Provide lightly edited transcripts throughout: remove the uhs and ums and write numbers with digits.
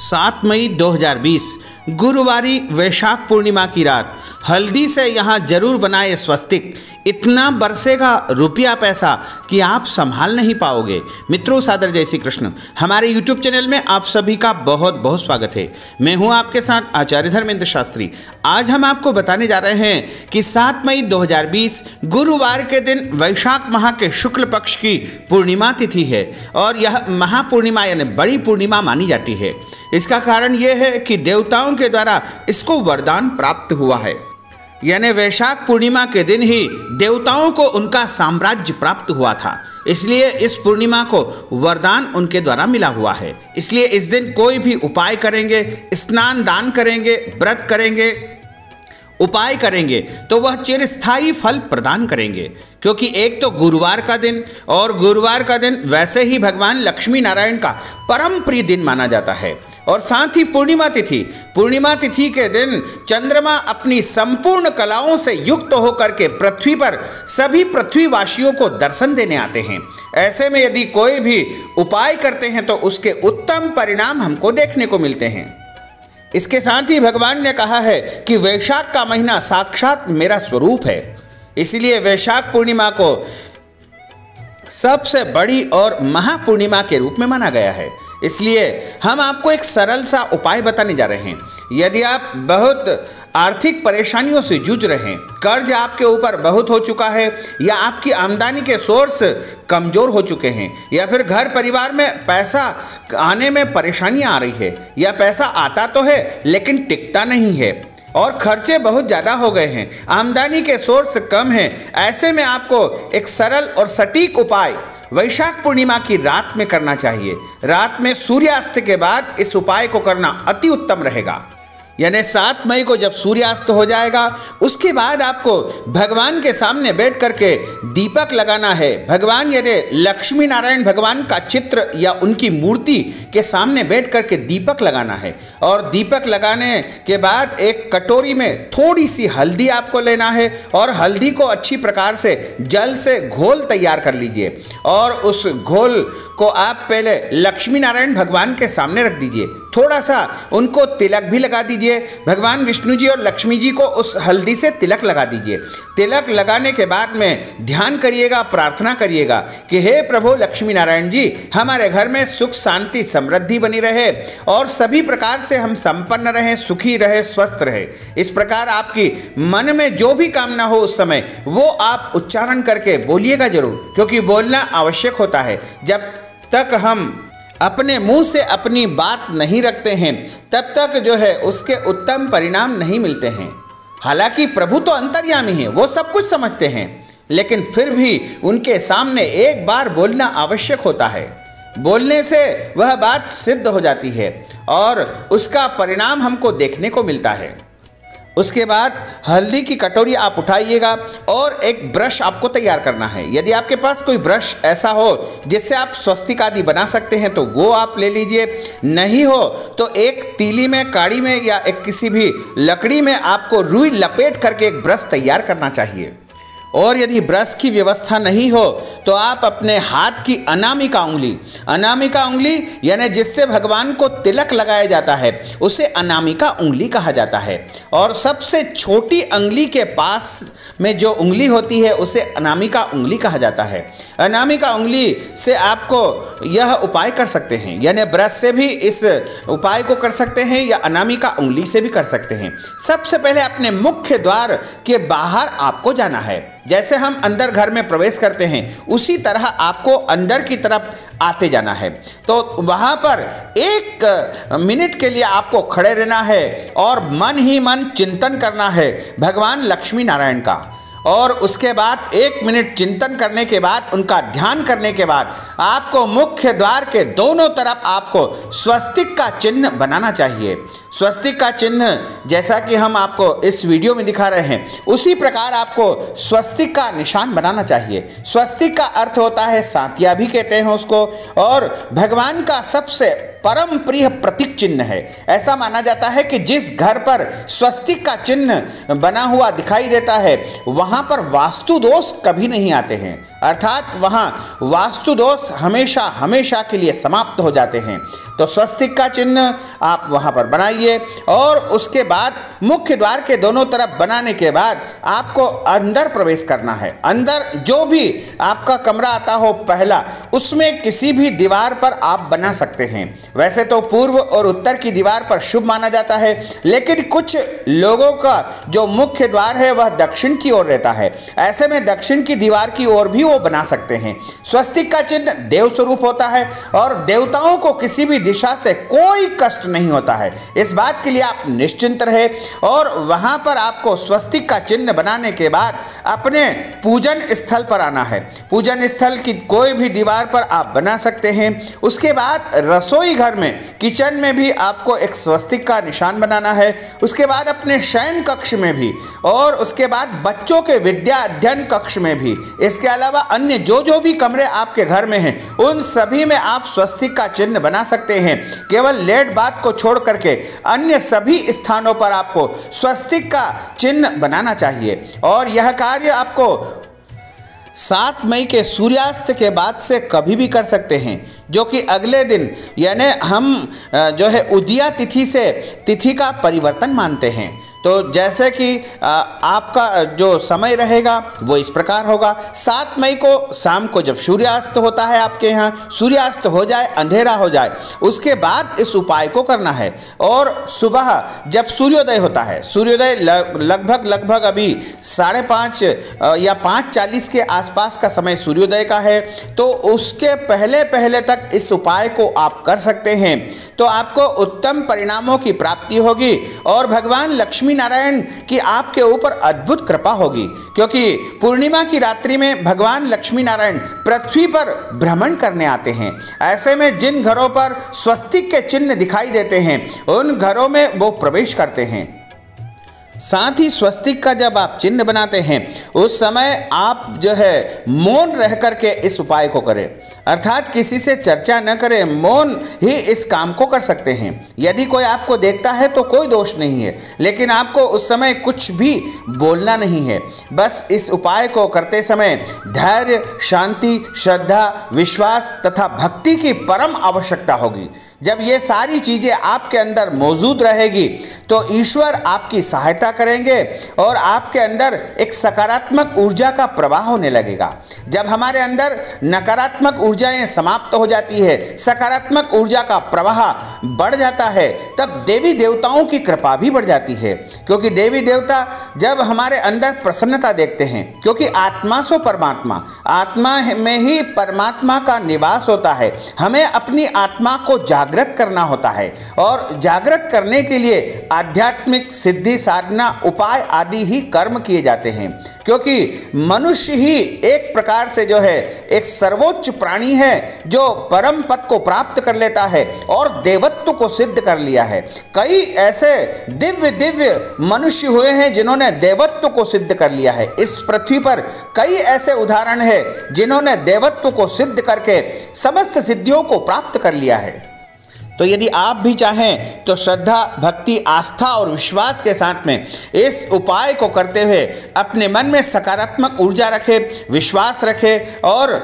7 मई 2020 गुरुवारी वैशाख पूर्णिमा की रात हल्दी से यहाँ जरूर बनाए स्वस्तिक। इतना बरसेगा रुपया पैसा कि आप संभाल नहीं पाओगे। मित्रों, सादर जय श्री कृष्ण। हमारे YouTube चैनल में आप सभी का बहुत बहुत स्वागत है। मैं हूं आपके साथ आचार्य धर्मेंद्र शास्त्री। आज हम आपको बताने जा रहे हैं कि 7 मई 2020 गुरुवार के दिन वैशाख माह के शुक्ल पक्ष की पूर्णिमा तिथि है और यह महापूर्णिमा यानी बड़ी पूर्णिमा मानी जाती है। इसका कारण यह है कि देवताओं के द्वारा इसको वरदान प्राप्त हुआ है, यानी वैशाख पूर्णिमा के दिन ही देवताओं को उनका साम्राज्य प्राप्त हुआ था। इसलिए इस पूर्णिमा को वरदान उनके द्वारा मिला हुआ है। इसलिए इस दिन कोई भी उपाय करेंगे, स्नान दान करेंगे, व्रत करेंगे, उपाय करेंगे तो वह चिरस्थायी फल प्रदान करेंगे। क्योंकि एक तो गुरुवार का दिन, और गुरुवार का दिन वैसे ही भगवान लक्ष्मी नारायण का परम प्रिय दिन माना जाता है। और साथ ही पूर्णिमा तिथि के दिन चंद्रमा अपनी संपूर्ण कलाओं से युक्त होकर के पृथ्वी पर सभी पृथ्वीवासियों को दर्शन देने आते हैं। ऐसे में यदि कोई भी उपाय करते हैं तो उसके उत्तम परिणाम हमको देखने को मिलते हैं। इसके साथ ही भगवान ने कहा है कि वैशाख का महीना साक्षात मेरा स्वरूप है। इसलिए वैशाख पूर्णिमा को सबसे बड़ी और महापूर्णिमा के रूप में माना गया है। इसलिए हम आपको एक सरल सा उपाय बताने जा रहे हैं। यदि आप बहुत आर्थिक परेशानियों से जूझ रहे हैं, कर्ज आपके ऊपर बहुत हो चुका है, या आपकी आमदनी के सोर्स कमज़ोर हो चुके हैं, या फिर घर परिवार में पैसा आने में परेशानियां आ रही है, या पैसा आता तो है लेकिन टिकता नहीं है और खर्चे बहुत ज़्यादा हो गए हैं, आमदनी के सोर्स कम हैं, ऐसे में आपको एक सरल और सटीक उपाय वैशाख पूर्णिमा की रात में करना चाहिए। रात में सूर्यास्त के बाद इस उपाय को करना अति उत्तम रहेगा। यानी 7 मई को जब सूर्यास्त हो जाएगा उसके बाद आपको भगवान के सामने बैठ करके दीपक लगाना है। भगवान यानी लक्ष्मी नारायण भगवान का चित्र या उनकी मूर्ति के सामने बैठ करके दीपक लगाना है। और दीपक लगाने के बाद एक कटोरी में थोड़ी सी हल्दी आपको लेना है और हल्दी को अच्छी प्रकार से जल से घोल तैयार कर लीजिए और उस घोल को आप पहले लक्ष्मी नारायण भगवान के सामने रख दीजिए। थोड़ा सा उनको तिलक भी लगा दीजिए। भगवान विष्णु जी और लक्ष्मी जी को उस हल्दी से तिलक लगा दीजिए। तिलक लगाने के बाद में ध्यान करिएगा, प्रार्थना करिएगा कि हे प्रभु लक्ष्मी नारायण जी, हमारे घर में सुख शांति समृद्धि बनी रहे और सभी प्रकार से हम संपन्न रहें, सुखी रहे, स्वस्थ रहे। इस प्रकार आपकी मन में जो भी कामना हो उस समय वो आप उच्चारण करके बोलिएगा जरूर, क्योंकि बोलना आवश्यक होता है। जब तक हम अपने मुंह से अपनी बात नहीं रखते हैं तब तक जो है उसके उत्तम परिणाम नहीं मिलते हैं। हालांकि प्रभु तो अंतर्यामी हैं, वो सब कुछ समझते हैं, लेकिन फिर भी उनके सामने एक बार बोलना आवश्यक होता है। बोलने से वह बात सिद्ध हो जाती है और उसका परिणाम हमको देखने को मिलता है। उसके बाद हल्दी की कटोरी आप उठाइएगा और एक ब्रश आपको तैयार करना है। यदि आपके पास कोई ब्रश ऐसा हो जिससे आप स्वस्तिक आदि बना सकते हैं तो वो आप ले लीजिए। नहीं हो तो एक तीली में, काड़ी में या एक किसी भी लकड़ी में आपको रुई लपेट करके एक ब्रश तैयार करना चाहिए। और यदि ब्रश की व्यवस्था नहीं हो तो आप अपने हाथ की अनामिका उंगली यानी जिससे भगवान को तिलक लगाया जाता है उसे अनामिका उंगली कहा जाता है। और सबसे छोटी उंगली के पास में जो उंगली होती है उसे अनामिका उंगली कहा जाता है। अनामिका उंगली से आपको यह उपाय कर सकते हैं, यानी ब्रश से भी इस उपाय को कर सकते हैं या अनामिका उंगली से भी कर सकते हैं। सबसे पहले अपने मुख्य द्वार के बाहर आपको जाना है। जैसे हम अंदर घर में प्रवेश करते हैं उसी तरह आपको अंदर की तरफ आते जाना है। तो वहाँ पर 1 मिनट के लिए आपको खड़े रहना है और मन ही मन चिंतन करना है भगवान लक्ष्मी नारायण का। और उसके बाद 1 मिनट चिंतन करने के बाद, उनका ध्यान करने के बाद आपको मुख्य द्वार के दोनों तरफ आपको स्वस्तिक का चिन्ह बनाना चाहिए। स्वस्तिक का चिन्ह जैसा कि हम आपको इस वीडियो में दिखा रहे हैं उसी प्रकार आपको स्वस्तिक का निशान बनाना चाहिए। स्वस्तिक का अर्थ होता है सातिया भी कहते हैं उसको, और भगवान का सबसे परम प्रिय प्रतीक चिन्ह है। ऐसा माना जाता है कि जिस घर पर स्वस्तिक का चिन्ह बना हुआ दिखाई देता है वहां पर वास्तु दोष कभी नहीं आते हैं। अर्थात वहाँ वास्तु दोष हमेशा हमेशा के लिए समाप्त हो जाते हैं। तो स्वस्तिक का चिन्ह आप वहाँ पर बनाइए और उसके बाद मुख्य द्वार के दोनों तरफ बनाने के बाद आपको अंदर प्रवेश करना है। अंदर जो भी आपका कमरा आता हो पहला, उसमें किसी भी दीवार पर आप बना सकते हैं। वैसे तो पूर्व और उत्तर की दीवार पर शुभ माना जाता है, लेकिन कुछ लोगों का जो मुख्य द्वार है वह दक्षिण की ओर रहता है। ऐसे में दक्षिण की दीवार की ओर भी वो बना सकते हैं। स्वस्तिक का चिन्ह देव स्वरूप होता है और देवताओं को किसी भी दिशा से कोई कष्ट नहीं होता है। इस बात के लिए आप निश्चिंत रहे। और वहां पर आपको स्वस्तिक का चिन्ह बनाने के बाद अपने पूजन स्थल पर आना है। पूजन स्थल की कोई भी दीवार पर आप बना सकते हैं। उसके बाद रसोई घर में, किचन में भी आपको एक स्वस्तिक का निशान बनाना है। उसके बाद अपने शयन कक्ष में भी, और उसके बाद बच्चों के विद्या अध्ययन कक्ष में भी। इसके अलावा अन्य जो भी कमरे आपके घर में हैं, उन सभी में आप स्वस्तिक का चिन्ह बना सकते हैं। केवल लेट बात को छोड़ करके अन्य सभी स्थानों पर आपको स्वस्तिक का चिन्ह बनाना चाहिए। और यह कार्य आपको 7 मई के सूर्यास्त के बाद से कभी भी कर सकते हैं, जो कि अगले दिन, यानी हम जो है उदया तिथि से तिथि का परिवर्तन मानते हैं। तो जैसे कि आपका जो समय रहेगा वो इस प्रकार होगा। 7 मई को शाम को जब सूर्यास्त होता है, आपके यहाँ सूर्यास्त हो जाए, अंधेरा हो जाए, उसके बाद इस उपाय को करना है। और सुबह जब सूर्योदय होता है, सूर्योदय लगभग अभी 5:30 या 5:40 के आसपास का समय सूर्योदय का है, तो उसके पहले तक इस उपाय को आप कर सकते हैं। तो आपको उत्तम परिणामों की प्राप्ति होगी और भगवान लक्ष्मी नारायण की आपके ऊपर अद्भुत कृपा होगी, क्योंकि पूर्णिमा की रात्रि में भगवान लक्ष्मी नारायण पृथ्वी पर भ्रमण करने आते हैं। ऐसे में जिन घरों पर स्वस्तिक के चिन्ह दिखाई देते हैं, उन घरों में वो प्रवेश करते हैं। साथ ही स्वस्तिक का जब आप चिन्ह बनाते हैं, उस समय आप जो है मौन रह करके इस उपाय को करें, अर्थात किसी से चर्चा न करें, मौन ही इस काम को कर सकते हैं। यदि कोई आपको देखता है तो कोई दोष नहीं है, लेकिन आपको उस समय कुछ भी बोलना नहीं है। बस इस उपाय को करते समय धैर्य, शांति, श्रद्धा, विश्वास तथा भक्ति की परम आवश्यकता होगी। जब ये सारी चीज़ें आपके अंदर मौजूद रहेगी तो ईश्वर आपकी सहायता करेंगे और आपके अंदर एक सकारात्मक ऊर्जा का प्रवाह होने लगेगा। जब हमारे अंदर नकारात्मक ऊर्जाएं समाप्त हो जाती है, सकारात्मक ऊर्जा का प्रवाह बढ़ जाता है, तब देवी देवताओं की कृपा भी बढ़ जाती है। क्योंकि देवी देवता जब हमारे अंदर प्रसन्नता देखते हैं, क्योंकि आत्मा सो परमात्मा, आत्मा में ही परमात्मा का निवास होता है। हमें अपनी आत्मा को जागृत करना होता है और जागृत करने के लिए आध्यात्मिक सिद्धि, साधना, उपाय आदि ही कर्म किए जाते हैं। क्योंकि मनुष्य ही एक प्रकार से जो है एक सर्वोच्च प्राणी है, जो परम पद को प्राप्त कर लेता है और देवत्व को सिद्ध कर लिया है। कई ऐसे दिव्य मनुष्य हुए हैं जिन्होंने देवत्व को सिद्ध कर लिया है। इस पृथ्वी पर कई ऐसे उदाहरण हैं जिन्होंने देवत्व को सिद्ध करके समस्त सिद्धियों को प्राप्त कर लिया है। तो यदि आप भी चाहें तो श्रद्धा, भक्ति, आस्था और विश्वास के साथ में इस उपाय को करते हुए अपने मन में सकारात्मक ऊर्जा रखें, विश्वास रखें और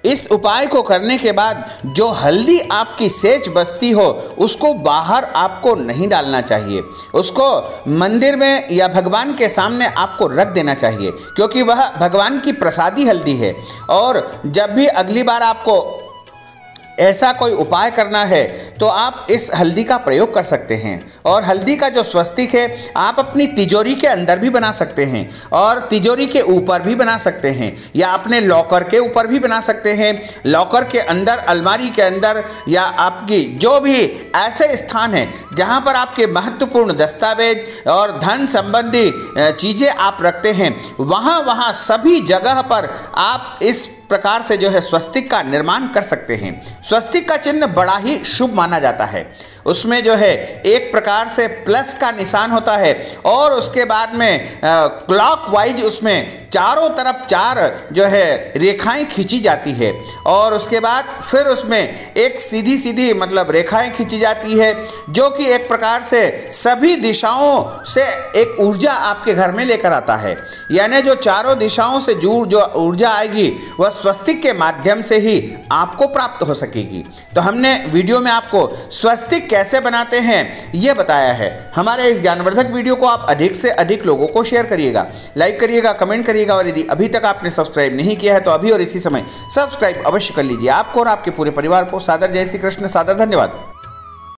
इस उपाय को करने के बाद जो हल्दी आपकी सेज बचती हो उसको बाहर आपको नहीं डालना चाहिए। उसको मंदिर में या भगवान के सामने आपको रख देना चाहिए, क्योंकि वह भगवान की प्रसादी हल्दी है। और जब भी अगली बार आपको ऐसा कोई उपाय करना है तो आप इस हल्दी का प्रयोग कर सकते हैं। और हल्दी का जो स्वस्तिक है आप अपनी तिजोरी के अंदर भी बना सकते हैं और तिजोरी के ऊपर भी बना सकते हैं या अपने लॉकर के ऊपर भी बना सकते हैं। लॉकर के अंदर, अलमारी के अंदर या आपकी जो भी ऐसे स्थान हैं जहां पर आपके महत्वपूर्ण दस्तावेज और धन संबंधी चीज़ें आप रखते हैं, वहाँ सभी जगह पर आप इस प्रकार से जो है स्वस्तिक का निर्माण कर सकते हैं। स्वस्तिक का चिन्ह बड़ा ही शुभ माना जाता है। उसमें जो है एक प्रकार से प्लस का निशान होता है और उसके बाद में क्लॉकवाइज उसमें चारों तरफ 4 जो है रेखाएं खींची जाती है और उसके बाद फिर उसमें एक सीधी सीधी मतलब रेखाएं खींची जाती है, जो कि एक प्रकार से सभी दिशाओं से एक ऊर्जा आपके घर में लेकर आता है। यानी जो चारों दिशाओं से जो ऊर्जा आएगी वह स्वस्तिक के माध्यम से ही आपको प्राप्त हो सकेगी। तो हमने वीडियो में आपको स्वस्तिक कैसे बनाते हैं यह बताया है। हमारे इस ज्ञानवर्धक वीडियो को आप अधिक से अधिक लोगों को शेयर करिएगा, लाइक करिएगा, कमेंट करिएगा और यदि अभी तक आपने सब्सक्राइब नहीं किया है तो अभी और इसी समय सब्सक्राइब अवश्य कर लीजिए। आपको और आपके पूरे परिवार को सादर जय श्री कृष्ण, सादर धन्यवाद।